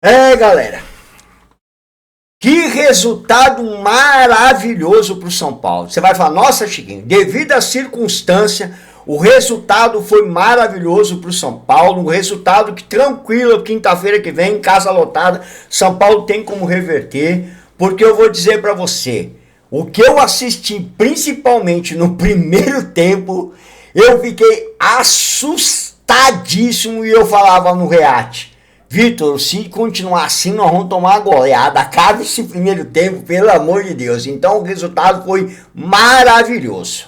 Galera, que resultado maravilhoso para o São Paulo. Você vai falar, nossa, Chiquinho, devido à circunstância, o resultado foi maravilhoso para o São Paulo, um resultado que tranquilo, quinta-feira que vem, casa lotada, São Paulo tem como reverter, porque eu vou dizer para você, o que eu assisti principalmente no primeiro tempo, eu fiquei assustadíssimo e eu falava no react. Vitor, se continuar assim, nós vamos tomar uma goleada. Acaba esse primeiro tempo, pelo amor de Deus. Então, o resultado foi maravilhoso.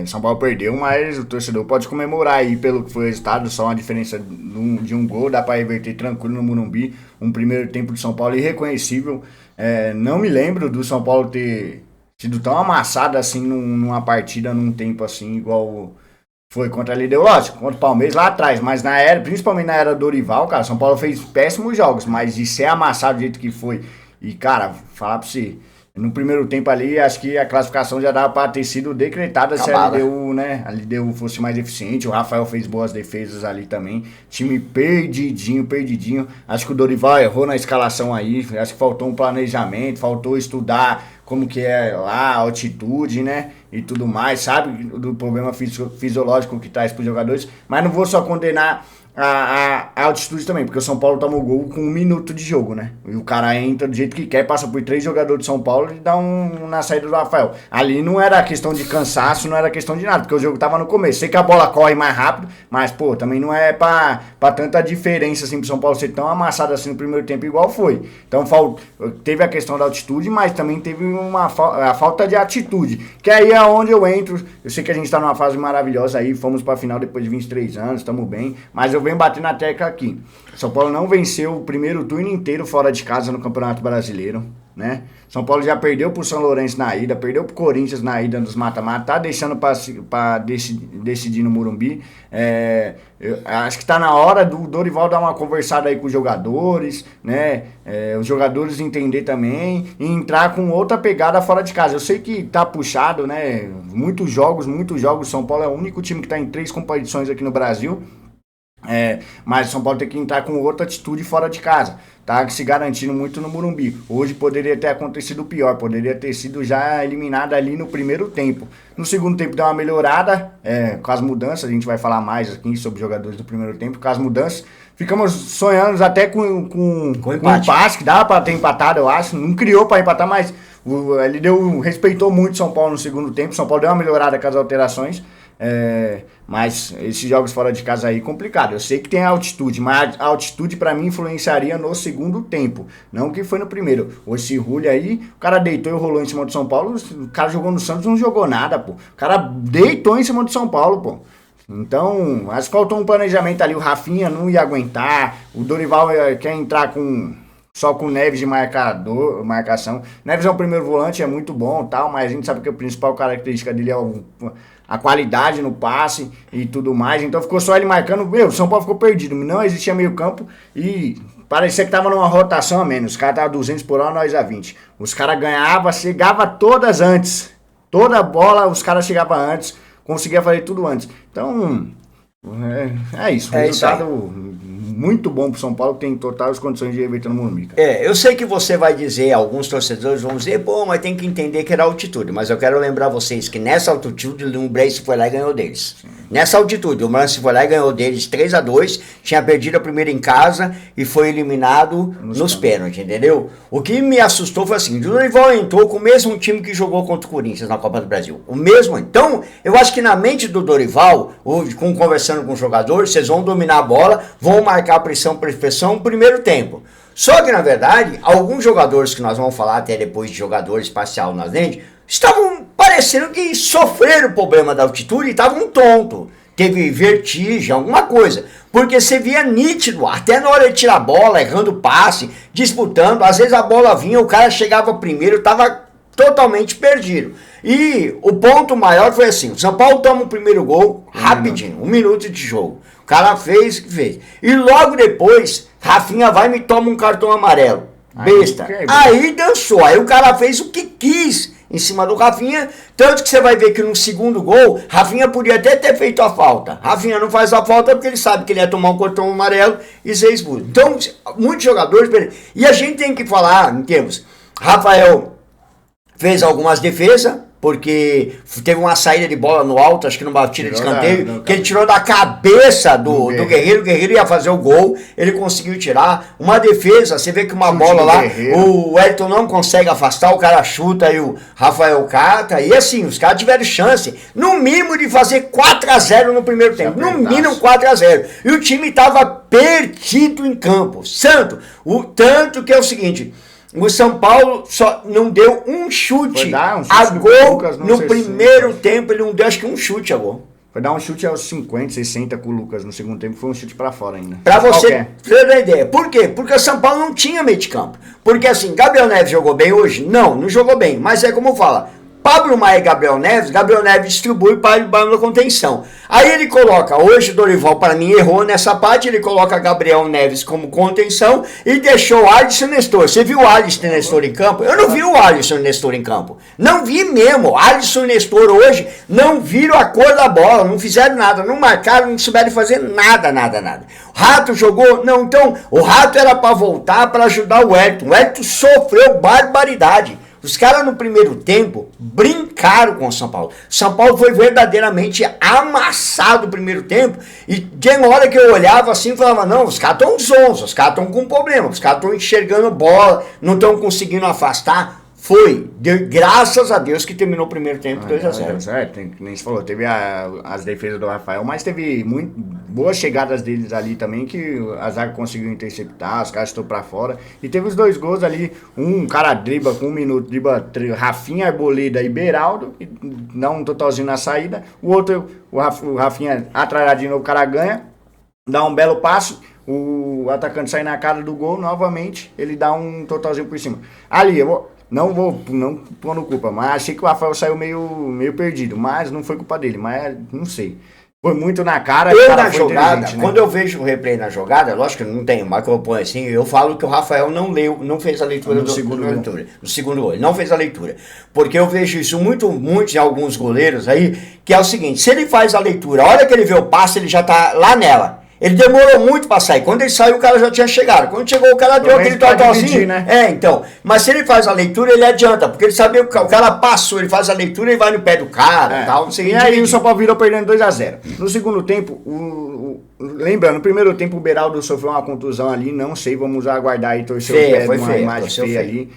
São Paulo perdeu, mas o torcedor pode comemorar aí pelo que foi o resultado. Só uma diferença de um gol, dá para reverter tranquilo no Morumbi. Um primeiro tempo de São Paulo irreconhecível. Não me lembro do São Paulo ter sido tão amassado assim numa partida, num tempo assim, igual foi contra a LDU, lógico, contra o Palmeiras lá atrás, mas principalmente na era do Dorival, cara, São Paulo fez péssimos jogos, mas de ser amassado do jeito que foi, e cara, falar pra você, no primeiro tempo ali, acho que a classificação já dava pra ter sido decretada. Acabada. Se a LDU fosse mais eficiente, o Rafael fez boas defesas ali também, time perdidinho, acho que o Dorival errou na escalação aí, acho que faltou um planejamento, faltou estudar como que é lá, a altitude, né, e tudo mais, sabe, do problema fisiológico que traz pros jogadores, mas não vou só condenar a altitude também, porque o São Paulo toma o gol com 1 minuto de jogo, né? E o cara entra do jeito que quer, passa por 3 jogadores de São Paulo e dá na saída do Rafael. Ali não era questão de cansaço, não era questão de nada, porque o jogo tava no começo. Sei que a bola corre mais rápido, mas, pô, também não é pra tanta diferença, assim, pro São Paulo ser tão amassado assim no primeiro tempo, igual foi. Então, teve a questão da altitude, mas também teve a falta de atitude, que aí é onde eu entro. Eu sei que a gente tá numa fase maravilhosa aí, fomos pra final depois de 23 anos, estamos bem, mas eu venho bater na tecla aqui. São Paulo não venceu o primeiro turno inteiro fora de casa no Campeonato Brasileiro, né? São Paulo já perdeu pro São Lourenço na ida, perdeu pro Corinthians na ida nos mata-mata, tá deixando pra decidir no Morumbi. Acho que tá na hora do Dorival dar uma conversada aí com os jogadores, né? Os jogadores entender também e entrar com outra pegada fora de casa. Eu sei que tá puxado, né? Muitos jogos. São Paulo é o único time que tá em 3 competições aqui no Brasil. Mas o São Paulo tem que entrar com outra atitude fora de casa, tá se garantindo muito no Morumbi. Hoje poderia ter acontecido pior, poderia ter sido já eliminado ali no primeiro tempo. No segundo tempo deu uma melhorada, com as mudanças, a gente vai falar mais aqui sobre os jogadores do primeiro tempo, com as mudanças. Ficamos sonhando até com um empate, que dava para ter empatado, eu acho. Não criou para empatar, mas ele respeitou muito São Paulo no segundo tempo. São Paulo deu uma melhorada com as alterações. Mas esses jogos fora de casa aí é complicado. Eu sei que tem a altitude, mas a altitude pra mim influenciaria no segundo tempo, não que foi no primeiro. Esse Rulli aí, o cara deitou e rolou em cima do São Paulo. O cara jogou no Santos, não jogou nada, pô. O cara deitou em cima do São Paulo, pô. Então, acho que faltou um planejamento ali. O Rafinha não ia aguentar. O Dorival quer entrar só com o Neves de marcação. Neves é um primeiro volante, é muito bom, tal, mas a gente sabe que a principal característica dele é a qualidade no passe e tudo mais. Então ficou só ele marcando. O São Paulo ficou perdido, não existia meio campo e parecia que tava numa rotação a menos. Os caras estavam 200 por hora, nós a 20. Os caras ganhavam, chegava todas antes. Toda bola os caras chegavam antes, conseguia fazer tudo antes. Então, é isso. Resultado muito bom pro São Paulo, que tem totais condições de reverter no Morumbi. Eu sei que você vai dizer, alguns torcedores vão dizer, pô, mas tem que entender que era altitude. Mas eu quero lembrar vocês que nessa altitude o Lumbrense foi lá e ganhou deles. Sim. Nessa altitude, o Lumbrense foi lá e ganhou deles 3-2, tinha perdido a primeira em casa e foi eliminado nos pênaltis, entendeu? O que me assustou foi assim, o Dorival entrou com o mesmo time que jogou contra o Corinthians na Copa do Brasil. O mesmo. Então, eu acho que na mente do Dorival, conversando com os jogadores, vocês vão dominar a bola, vão marcar a pressão no primeiro tempo. Só que, na verdade, alguns jogadores que nós vamos falar até depois de jogadores parcial nas lentes, estavam parecendo que sofreram o problema da altitude e estavam tontos. Teve vertigem, alguma coisa. Porque você via nítido, até na hora de tirar a bola, errando passe, disputando, às vezes a bola vinha, o cara chegava primeiro, estava totalmente perdido. E o ponto maior foi assim, o São Paulo toma o primeiro gol rapidinho, 1 minuto de jogo. O cara fez. E logo depois, Rafinha vai e me toma um cartão amarelo. Besta. Aí dançou. Aí o cara fez o que quis em cima do Rafinha, tanto que você vai ver que no segundo gol, Rafinha podia até ter feito a falta. Rafinha não faz a falta porque ele sabe que ele ia tomar um cartão amarelo e ser expulso. Então, muitos jogadores... E a gente tem que falar em termos... Rafael fez algumas defesas, porque teve uma saída de bola no alto, acho que numa batida de escanteio, que ele tirou da cabeça do Guerreiro. O Guerreiro ia fazer o gol, ele conseguiu tirar. Uma defesa, você vê que uma bola lá, o Elton não consegue afastar, o cara chuta e o Rafael cata. E assim, os caras tiveram chance, no mínimo, de fazer 4-0 no primeiro tempo. No mínimo 4-0. E o time estava perdido em campo. Tanto que é o seguinte... O São Paulo só não deu um chute a gol no primeiro tempo. Ele não deu, acho que um chute a gol. Foi dar um chute aos 50, 60 com o Lucas. No segundo tempo foi um chute pra fora ainda. Pra você ter uma ideia. Por quê? Porque o São Paulo não tinha meio de campo. Porque assim, Gabriel Neves jogou bem hoje? Não jogou bem. Mas é como fala... Pablo Maia e Gabriel Neves distribui para a contenção. Aí ele coloca, hoje o Dorival para mim errou nessa parte, ele coloca Gabriel Neves como contenção e deixou o Alisson e Nestor. Você viu o Alisson e Nestor em campo? Eu não vi o Alisson e Nestor em campo. Não vi mesmo. Alisson e Nestor hoje não viram a cor da bola, não fizeram nada, não marcaram, não souberam fazer nada. O Rato jogou? Não, então o Rato era para voltar para ajudar o Elton. O Elton sofreu barbaridade. Os caras no primeiro tempo brincaram com o São Paulo. São Paulo foi verdadeiramente amassado no primeiro tempo. E tem uma hora que eu olhava assim e falava, não, os caras estão zonzos, os caras estão com problema, os caras estão enxergando bola, não estão conseguindo afastar. Graças a Deus que terminou o primeiro tempo 2-0. Nem se falou, teve as defesas do Rafael, mas teve muito boas chegadas deles ali também, que a zaga conseguiu interceptar, os caras estão pra fora. E teve os 2 gols ali, um cara dribla com 1 minuto, dribla Rafinha, Arboleda e Beraldo, e dá um totalzinho na saída. O outro, o Rafinha atrás de novo, o cara ganha, dá um belo passo. O atacante sai na cara do gol, novamente, ele dá um totalzinho por cima. Ali, não pondo culpa, mas achei que o Rafael saiu meio perdido, mas não foi culpa dele, mas não sei. Foi muito na cara. Eu na jogada, né? Quando eu vejo o replay na jogada, lógico que não tem, mas que eu ponho assim, eu falo que o Rafael não fez a leitura no segundo gol. Ele não fez a leitura. Porque eu vejo isso muito em alguns goleiros aí, que é o seguinte, se ele faz a leitura, a hora que ele vê o passe, ele já tá lá nela. Ele demorou muito pra sair. Quando ele saiu, o cara já tinha chegado. Quando chegou, o cara deu aquele totalzinho. Né? Então. Mas se ele faz a leitura, ele adianta. Porque ele sabia que o cara passou, ele faz a leitura e vai no pé do cara. Tal, e aí o São Paulo virou perdendo 2-0. No segundo tempo, lembrando, no primeiro tempo o Beraldo sofreu uma contusão ali. Não sei, vamos aguardar e torcer o pé numa imagem feia ali.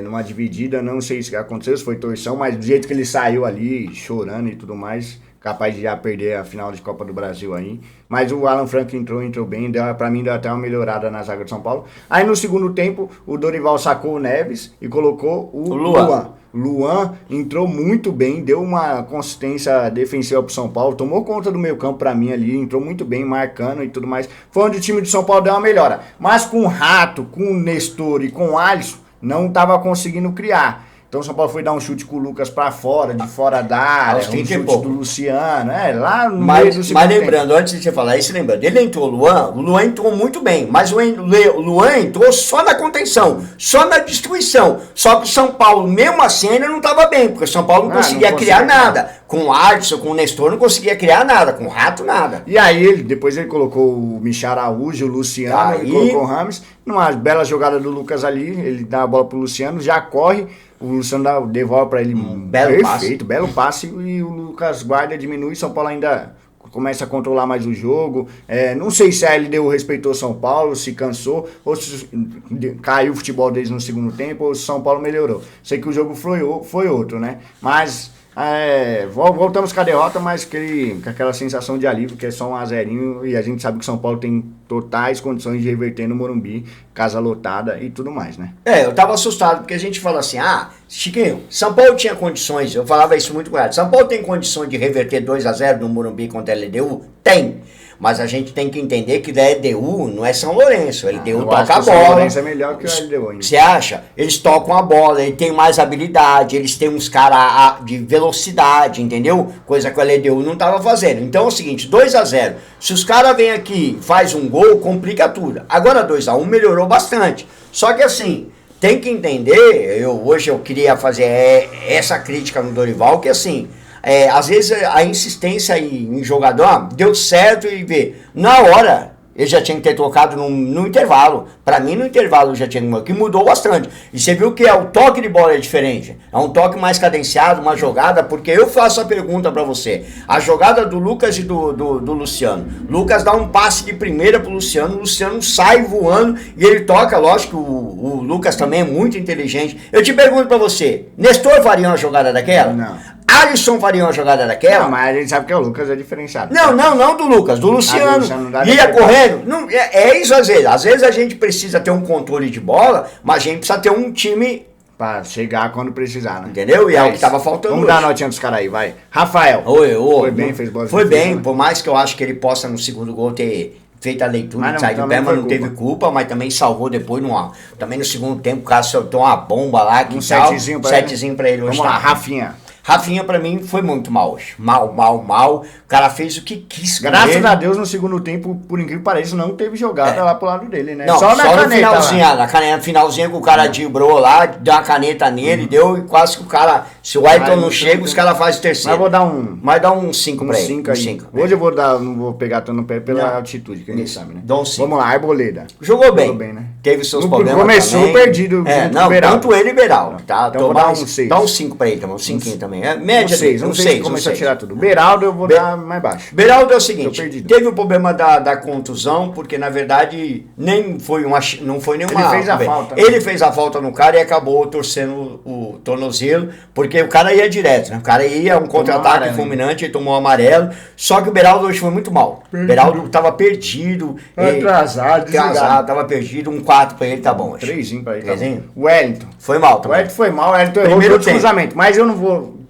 Numa dividida. Não sei se aconteceu, se foi torção. Mas do jeito que ele saiu ali, chorando e tudo mais... capaz de já perder a final de Copa do Brasil aí. Mas o Alan Franco entrou bem, pra mim deu até uma melhorada na zaga de São Paulo. Aí no segundo tempo, o Dorival sacou o Neves e colocou o Luan. Luan entrou muito bem, deu uma consistência defensiva pro São Paulo, tomou conta do meio campo pra mim ali, entrou muito bem, marcando e tudo mais. Foi onde o time de São Paulo deu uma melhora. Mas com o Rato, com o Nestor e com o Alisson, não tava conseguindo criar. Então o São Paulo foi dar um chute com o Lucas pra fora, de fora da área, um chute do Luciano, lá no meio do segundo Mas lembrando, antes de você falar isso, lembrando, ele entrou o Luan entrou muito bem, mas o Luan entrou só na contenção, só na destruição. Só que o São Paulo, mesmo assim, ainda não estava bem, porque o São Paulo não conseguia criar nada. Com o Alisson, com o Nestor, não conseguia criar nada, com o Rato, nada. E aí, depois ele colocou o Michel Araújo, o Luciano, e colocou o Rames, numa bela jogada do Lucas ali, ele dá a bola pro Luciano, já corre, o Luciano devolve para ele belo passe, e o Lucas guarda, diminui, São Paulo ainda começa a controlar mais o jogo. Não sei se a LDU respeitou São Paulo, se cansou, ou se caiu o futebol deles no segundo tempo, ou se São Paulo melhorou. Sei que o jogo foi outro, né? Mas voltamos com a derrota, mas com aquela sensação de alívio, que é só 1-0, e a gente sabe que São Paulo tem totais condições de reverter no Morumbi, casa lotada e tudo mais, né? Eu tava assustado, porque a gente fala assim, Chiquinho, São Paulo tinha condições, eu falava isso muito claro, São Paulo tem condições de reverter 2-0 no Morumbi contra a LDU? Tem. Mas a gente tem que entender que da LDU não é São Lourenço. A LDU toca a bola. São Lourenço é melhor que a LDU ainda. Você acha? Eles tocam a bola, eles têm mais habilidade, eles têm uns caras de velocidade, entendeu? Coisa que a LDU não estava fazendo. Então é o seguinte, 2-0. Se os caras vêm aqui e faz um gol, complica tudo. Agora 2-1 melhorou bastante. Só que assim, tem que entender, hoje eu queria fazer essa crítica no Dorival, que assim, às vezes a insistência em jogador, deu certo e vê, na hora, ele já tinha que ter trocado no intervalo. Para mim, no intervalo já tinha que mudou bastante. E você viu que o toque de bola é diferente. É um toque mais cadenciado, uma jogada, porque eu faço a pergunta para você. A jogada do Lucas e do Luciano. Lucas dá um passe de primeira pro Luciano, o Luciano sai voando e ele toca, lógico, o Lucas também é muito inteligente. Eu te pergunto para você, Nestor faria uma jogada daquela? Não. Alisson faria uma jogada daquela? Não, mas a gente sabe que o Lucas é diferenciado. Não do Lucas, do Luciano. Luciano Ia correndo. Não, é isso às vezes. Às vezes a gente precisa ter um controle de bola, mas a gente precisa ter um time... Pra chegar quando precisar, né? Entendeu? E é o que tava faltando. Vamos dar a notinha dos caras aí, vai. Rafael. Foi bem, fez boa Foi defesa, bem, né? por mais que eu acho que ele possa no segundo gol ter feito a leitura de sair do também pé, mas não teve culpa, mas também salvou depois também no segundo tempo, o cara soltou uma bomba lá, que setezinho pra setezinho pra ele hoje. Vamos lá, tá. Rafinha pra mim foi muito mal hoje. Mal. O cara fez o que quis. Graças a Deus no segundo tempo, por incrível que pareça, não teve jogada lá pro lado dele, né? Não, só na caneta, finalzinha, finalzinha que o cara driblou lá, deu uma caneta nele, deu e quase que o cara, se o Ayrton não chega, os caras fazem o terceiro. Mas vou dar um... Mas dá um 5 pra ele. 5 aí. Hoje eu vou dar, não vou pegar tanto no pé pela altitude, que a gente sabe, né? Dá um 5. Vamos lá, Arboleda. Jogou bem, né? Teve seus problemas começou também. Perdido. Tanto ele e Beraldo, tá? Então vou dar um 6. Dá um 5 pra ele também, um 5 também. Média um 6. Começou a tirar tudo. Beraldo eu vou dar mais baixo. Beraldo é o seguinte, teve o problema da contusão, porque na verdade nem foi não foi nenhuma... Ele fez a falta. Ele fez a falta no cara e acabou torcendo o tornozelo, porque o cara ia direto, né? O cara ia, um contra-ataque fulminante, ele tomou um amarelo, só que o Beraldo hoje foi muito mal. O Beraldo tava perdido. Atrasado, tava perdido, um 4 pra ele, tá bom. 3 pra ele, tá bom. O Wellington. Foi mal também. O Wellington foi mal, o Wellington errou o cruzamento, mas eu não vou...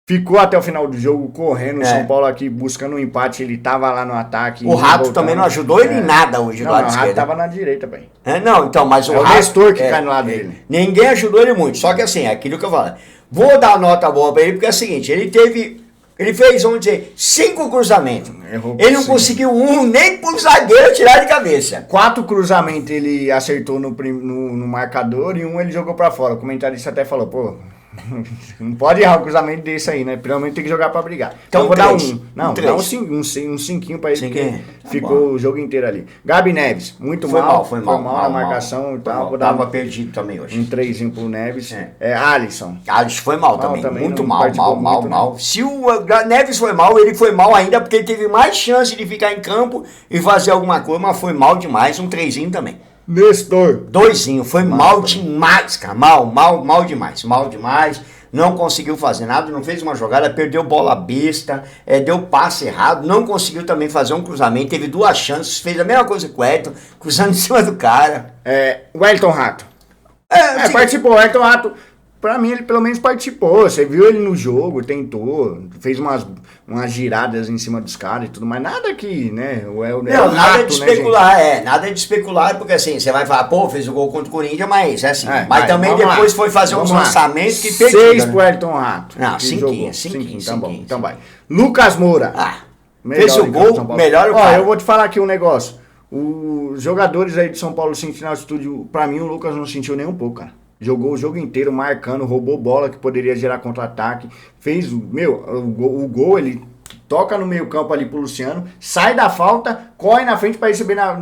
Ficou até o final do jogo correndo, o São Paulo aqui buscando um empate, ele tava lá no ataque. O Rato também não ajudou ele em nada hoje do lado esquerdo. O Rato tava na direita, bem. Então, mas o Rato... o Nestor que cai no lado dele. Ninguém ajudou ele muito, só que assim, é aquilo que eu falo. Vou dar nota boa pra ele, porque é o seguinte, ele fez, vamos dizer, 5 cruzamentos. Ele não conseguiu nem pro zagueiro tirar de cabeça. 4 cruzamentos ele acertou no marcador e um ele jogou pra fora. O comentarista até falou, pô... Não pode errar o cruzamento desse aí, né? Pelo menos tem que jogar pra brigar. Então vou dar um. Não, dá um 5 pra ele, porque ficou o jogo inteiro ali. Gabi Neves, muito mal. Foi mal na marcação e tal. Tava perdido também hoje. Um 3 pro Neves. Alisson. Alisson foi mal também. Muito mal. Se o Neves foi mal, ele foi mal ainda porque ele teve mais chance de ficar em campo e fazer alguma coisa, mas foi mal demais. Um 3 também. Nestor. 2, foi mal demais, cara. Mal demais. Não conseguiu fazer nada, não fez uma jogada, perdeu bola besta, deu passe errado, não conseguiu também fazer um cruzamento, teve 2 chances, fez a mesma coisa que o Ayrton, cruzando em cima do cara. O Ayrton Rato. Participou, o Ayrton Rato. Pra mim, ele pelo menos participou. Você viu ele no jogo, tentou, fez umas giradas em cima dos caras e tudo, mas nada que, né? Nada de especular, nada de especular, porque assim, você vai falar, fez o gol contra o Corinthians, mas assim, mas também depois foi fazer uns lançamentos que perdiam. 6 pro Ayrton Rato. Não, 5. Tá bom, então vai. Lucas Moura. Fez o gol, melhor o cara. Eu vou te falar aqui um negócio. Os jogadores aí de São Paulo sentindo na altitude, pra mim o Lucas não sentiu nem um pouco, cara. Jogou o jogo inteiro marcando, roubou bola que poderia gerar contra-ataque. Fez o gol, ele toca no meio campo ali pro Luciano, sai da falta, corre na frente pra receber na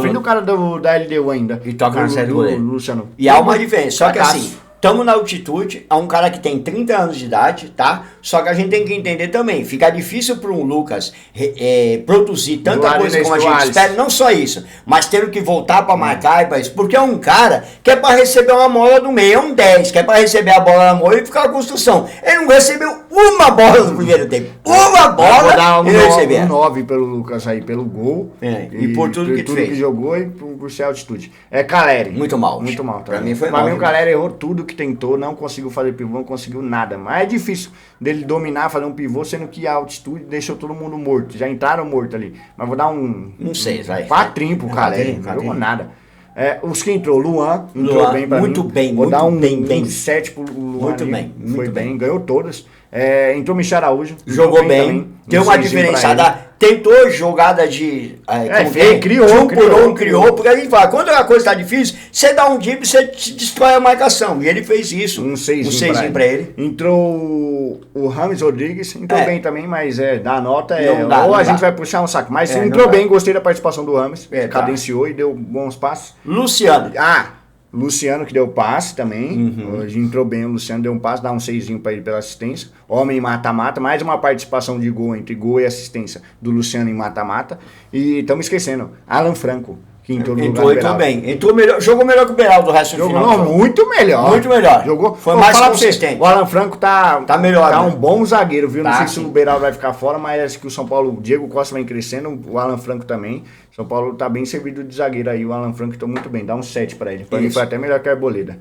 frente do cara da LDU ainda. E toca na série do Luciano. E há uma diferença, só que assim, estamos na altitude, é um cara que tem 30 anos de idade, tá? Só que a gente tem que entender também, fica difícil para um Lucas produzir tanta coisa como a gente espera, não só isso, mas tendo que voltar para marcar e para isso, porque é um cara que é para receber uma bola do meio, é um 10, que é para receber a bola na mão e ficar a construção. Ele não recebeu uma bola no primeiro tempo, uma bola ele recebeu. Um 9 pelo Lucas aí, pelo gol, e por tudo que fez. Que jogou e por ser altitude. Caleri. Muito mal. Para mim foi mal. Para mim o Caleri errou tudo que tentou, não conseguiu fazer pivô, não conseguiu nada. Mas é difícil dele dominar, fazer um pivô, sendo que a altitude deixou todo mundo morto. Já entraram morto ali. Mas vou dar um 6, vai. 4 pro Caleri, não jogou nada. Os que entrou, Luan entrou bem pra mim. Vou dar um 7 pro Luan. Muito ali. bem. Foi bem, ganhou todas. Entrou Michel Araújo. Jogou bem. Deu uma diferenciada. tentou jogada de... criou, porque a gente fala, quando a coisa tá difícil, você dá um drible, você destrói a marcação. E ele fez isso. Um seisinho pra ele. Entrou o Rames Rodrigues, entrou bem também, mas dá nota, ou a gente vai puxar um saco. Mas entrou bem, gostei da participação do Rames, cadenciou e deu bons passos. Luciano que deu passe também, hoje entrou bem, o Luciano deu um passe, dá um 6 pra ele pela assistência. Homem mata-mata, mais uma participação de gol entre gol e assistência do Luciano em mata-mata. E estamos esquecendo, Alan Franco, que entrou no lugar do Beraldo. Bem, entrou melhor, jogou melhor que o Beraldo do resto do final. Não, muito melhor. Muito melhor. Jogou, foi mais consistente. O Alan Franco tá melhor. Tá um bom zagueiro, viu? Não sei se o Beraldo vai ficar fora, mas acho que o São Paulo, o Diego Costa vem crescendo, o Alan Franco também. São Paulo tá bem servido de zagueiro aí, o Alan Franco tá muito bem, dá um 7 pra ele. Pra mim foi até melhor que a Arboleda.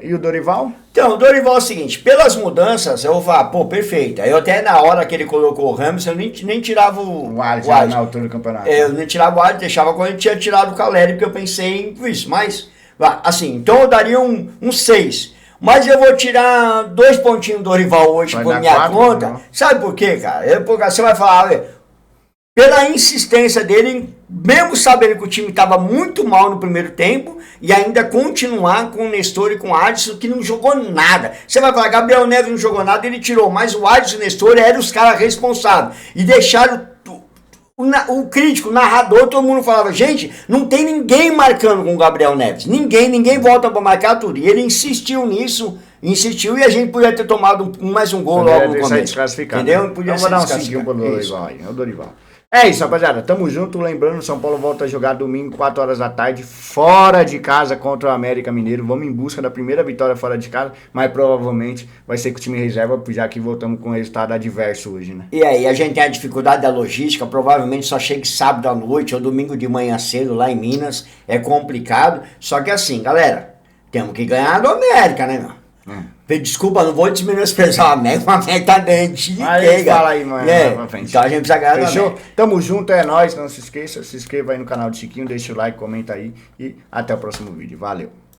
E o Dorival? Então, o Dorival é o seguinte, pelas mudanças, eu vou falar, perfeito. Eu até na hora que ele colocou o Ramos, eu nem tirava o Alisson na altura do campeonato. Eu nem tirava o Alisson, deixava quando ele tinha tirado o Caleri, porque eu pensei em isso. Mas, assim, então eu daria um 6. Mas eu vou tirar 2 pontinhos do Dorival hoje por minha conta. Não. Sabe por quê, cara? Porque você vai falar, pela insistência dele, mesmo sabendo que o time estava muito mal no primeiro tempo, e ainda continuar com o Nestor e com o Adson, que não jogou nada. Você vai falar, Gabriel Neves não jogou nada, ele tirou, mas o Adson e o Nestor eram os caras responsáveis. E deixaram o crítico, o narrador, todo mundo falava, gente, não tem ninguém marcando com o Gabriel Neves. Ninguém volta para marcar tudo. E ele insistiu nisso, e a gente podia ter tomado mais um gol logo no começo. Entendeu? Então vou dar um 5 pro Dorival aí, é o Dorival. É isso, rapaziada. Tamo junto. Lembrando, São Paulo volta a jogar domingo, 4 horas da tarde, fora de casa contra o América Mineiro. Vamos em busca da primeira vitória fora de casa, mas provavelmente vai ser com o time reserva, já que voltamos com um resultado adverso hoje, né? E aí, a gente tem a dificuldade da logística, provavelmente só chega sábado à noite ou domingo de manhã cedo lá em Minas. É complicado. Só que assim, galera, temos que ganhar do América, né, meu? Desculpa, não vou desmenosprezar o América tá dentro de fala aí, mano. Então a gente precisa ganhar. Fechou? Tamo junto, é nóis. Não se esqueça, se inscreva aí no canal do Chiquinho, deixa o like, comenta aí e até o próximo vídeo. Valeu!